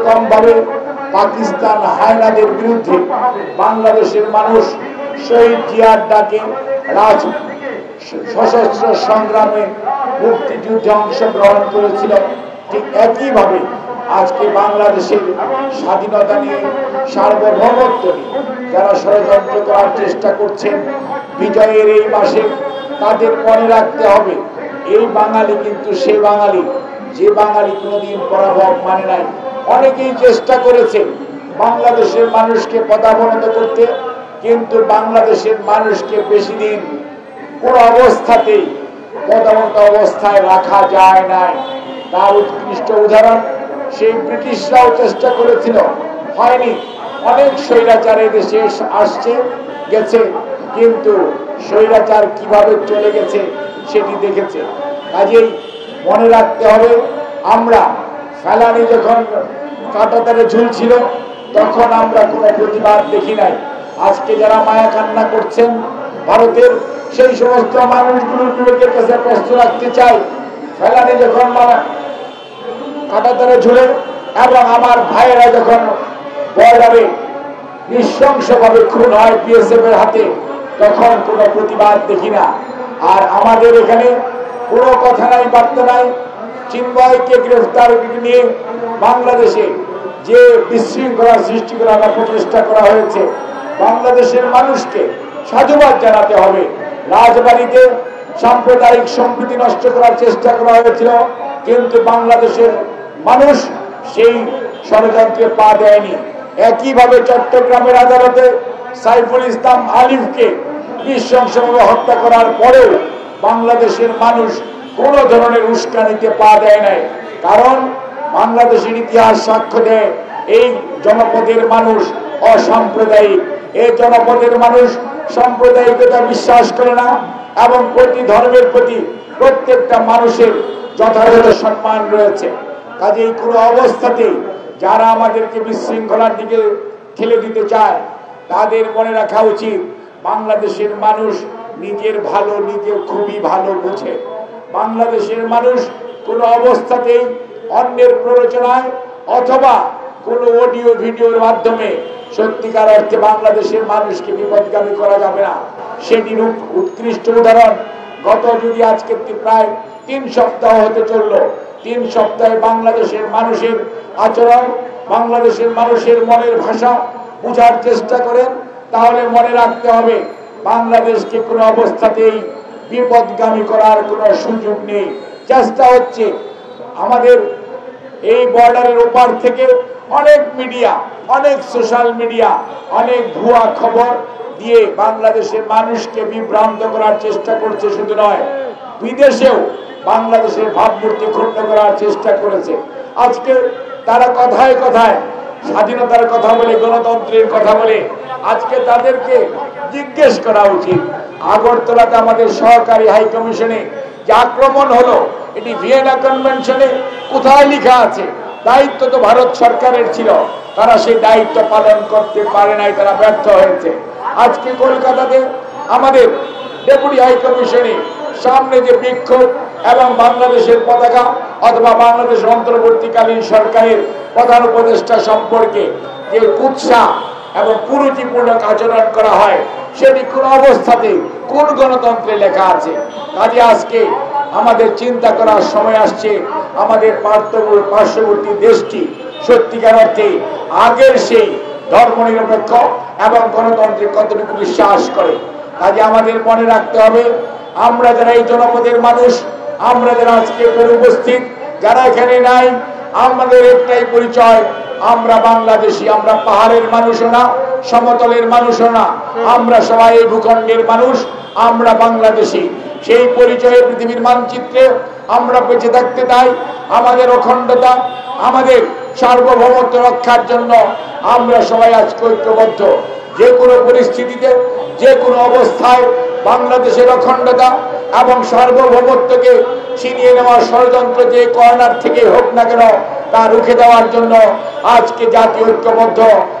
রকম ভাবে পাকিস্তান হায়নাদের বিরুদ্ধে বাংলাদেশের মানুষ শহীদ জিয়ার ডাকে সশস্ত্র সংগ্রামে মুক্তিযুদ্ধে অংশগ্রহণ করেছিল, ঠিক একইভাবে আজকে বাংলাদেশের স্বাধীনতা নিয়ে সার্বভৌমত্ব নিয়ে যারা ষড়যন্ত্র করার চেষ্টা করছেন বিজয়ের এই মাসে, তাদের মনে রাখতে হবে এই বাঙালি কিন্তু সে বাঙালি যে বাঙালি কোনোদিন পরাভব মানে নাই। অনেকেই চেষ্টা করেছে বাংলাদেশের মানুষকে পদাবনত করতে, কিন্তু বাংলাদেশের মানুষকে বেশি দিন কোন অবস্থাতেই পদাবনত অবস্থায় রাখা যায় নাই। তার উৎকৃষ্ট উদাহরণ সেই ব্রিটিশরাও চেষ্টা করেছিল, হয়নি। অনেক স্বৈরাচার দেশে আসছে গেছে, কিন্তু স্বৈরাচার কিভাবে চলে গেছে সেটি দেখেছে। কাজেই মনে রাখতে হবে, আমরা ফেলানি যখন কাঁটাতারে ঝুলছিল তখন আমরা কোনো প্রতিবাদ দেখি নাই। আজকে যারা মায়া কান্না করছেন ভারতের, সেই সমস্ত মানুষগুলোর কাছে প্রশ্ন রাখতে চাই, ফেলানি যখন কাঁটাতারে ঝুলে এবং আমার ভাইয়েরা যখন বর্ডারে নৃশংসভাবে খুন হয় বিএসএফ এর হাতে, তখন কোনো প্রতিবাদ দেখি না। আর আমাদের এখানে কোনো কথা নাই, বার্তা নাই। চিন্ময়কে গ্রেফতার নিয়ে বাংলাদেশে যে বিশৃঙ্খলা সৃষ্টি করার প্রচেষ্টা করা হয়েছে, বাংলাদেশের মানুষকে সাধুবাদ জানাতে হবে। রাজবাড়িতে সাম্প্রদায়িক সম্প্রীতি নষ্ট করার চেষ্টা করা হয়েছিল, কিন্তু বাংলাদেশের মানুষ সেই ষড়যন্ত্রে পা দেয়নি। একইভাবে চট্টগ্রামের আদালতে সাইফুল ইসলাম আলিফকে নৃশংসভাবে হত্যা করার পরেও বাংলাদেশের মানুষ কোন ধরনের উস্কানিতে পা দেয় নাই, কারণ বাংলাদেশের ইতিহাস সাক্ষ্য দেয় এই জনপদের মানুষ অসাম্প্রদায়িক। এই জনপদের মানুষ সাম্প্রদায়িকতা বিশ্বাস করে না এবং প্রতি ধর্মের প্রতি প্রত্যেকটা মানুষের যথাযথ সম্মান রয়েছে। কাজেই কোনো অবস্থাতেই যারা আমাদেরকে বিশৃঙ্খলার দিকে ঠেলে দিতে চায় তাদের মনে রাখা উচিত বাংলাদেশের মানুষ নিজের ভালো নিজে খুবই ভালো বুঝে। বাংলাদেশের মানুষ কোনো অবস্থাতেই অন্যের প্ররোচনায় অথবা কোনো অডিও ভিডিওর মাধ্যমে সত্যিকার অর্থে বাংলাদেশের মানুষকে বিপদগামী করা যাবে না। সেটির উৎকৃষ্ট উদাহরণ গত যদি আজকে প্রায় 3 সপ্তাহ হতে চলল, 3 সপ্তাহে বাংলাদেশের মানুষের আচরণ, বাংলাদেশের মানুষের মনের ভাষা বোঝার চেষ্টা করেন, তাহলে মনে রাখতে হবে বাংলাদেশকে কোনো অবস্থাতেই বিপদগামী করার কোনো সুযোগ নেই। চেষ্টা হচ্ছে আমাদের এই বর্ডারের ওপার থেকে অনেক মিডিয়া, অনেক সোশ্যাল মিডিয়া অনেক ভুয়া খবর দিয়ে বাংলাদেশের মানুষকে বিভ্রান্ত করার চেষ্টা করছে। শুধু নয়, বিদেশেও বাংলাদেশের ভাবমূর্তি ক্ষুণ্ণ করার চেষ্টা করেছে। আজকে তারা কথায় কথায় স্বাধীনতার কথা বলে, গণতন্ত্রের কথা বলে, আজকে তাদেরকে জিজ্ঞেস করা উচিত আগরতলাতে আমাদের সহকারী হাই কমিশনে যে আক্রমণ হলো, এটি ভিয়েনা কনভেনশনে কোথায় লেখা আছে? দায়িত্ব তো ভারত সরকারের ছিল, তারা সেই দায়িত্ব পালন করতে পারে নাই, তারা ব্যর্থ হয়েছে। আজকে কলকাতাতে আমাদের ডেপুটি হাই কমিশনে সামনে যে বিক্ষোভ এবং বাংলাদেশের পতাকা অথবা বাংলাদেশের অন্তর্বর্তীকালীন সরকারের প্রধান উপদেষ্টা সম্পর্কে যে কুৎসা এবং কুরুচিপূর্ণ আচরণ করা হয়, সেটি কোন অবস্থাতে কোন গণতন্ত্রে লেখা আছে? কাজে আজকে আমাদের চিন্তা করার সময় আসছে আমাদের পার্শ্ববর্তী দেশটি সত্যিকার অর্থে আগের সেই ধর্মনিরপেক্ষ এবং গণতন্ত্রে কতটুকু বিশ্বাস করে। কাজে আমাদের মনে রাখতে হবে, আমরা যারা এই জনপদের মানুষ, আমরা যারা আজকে উপস্থিত, যারা এখানে নাই, আমাদের একটাই পরিচয়, আমরা বাংলাদেশী। আমরা পাহাড়ের মানুষও না, সমতলের মানুষও না, আমরা সবাই এই ভূখণ্ডের মানুষ, আমরা বাংলাদেশী। সেই পরিচয়ে পৃথিবীর মানচিত্রে আমরা বেঁচে থাকতে চাই। আমাদের অখণ্ডতা, আমাদের সার্বভৌমত্ব রক্ষার জন্য আমরা সবাই আজকে ঐক্যবদ্ধ। যে কোনো পরিস্থিতিতে, যে কোনো অবস্থায় বাংলাদেশের অখণ্ডতা এবং সার্বভৌমত্বকে ছিনিয়ে নেওয়ার ষড়যন্ত্র যে কর্নার থেকে হোক না কেন তা রুখে দেওয়ার জন্য আজকে জাতীয় ঐক্যবদ্ধ।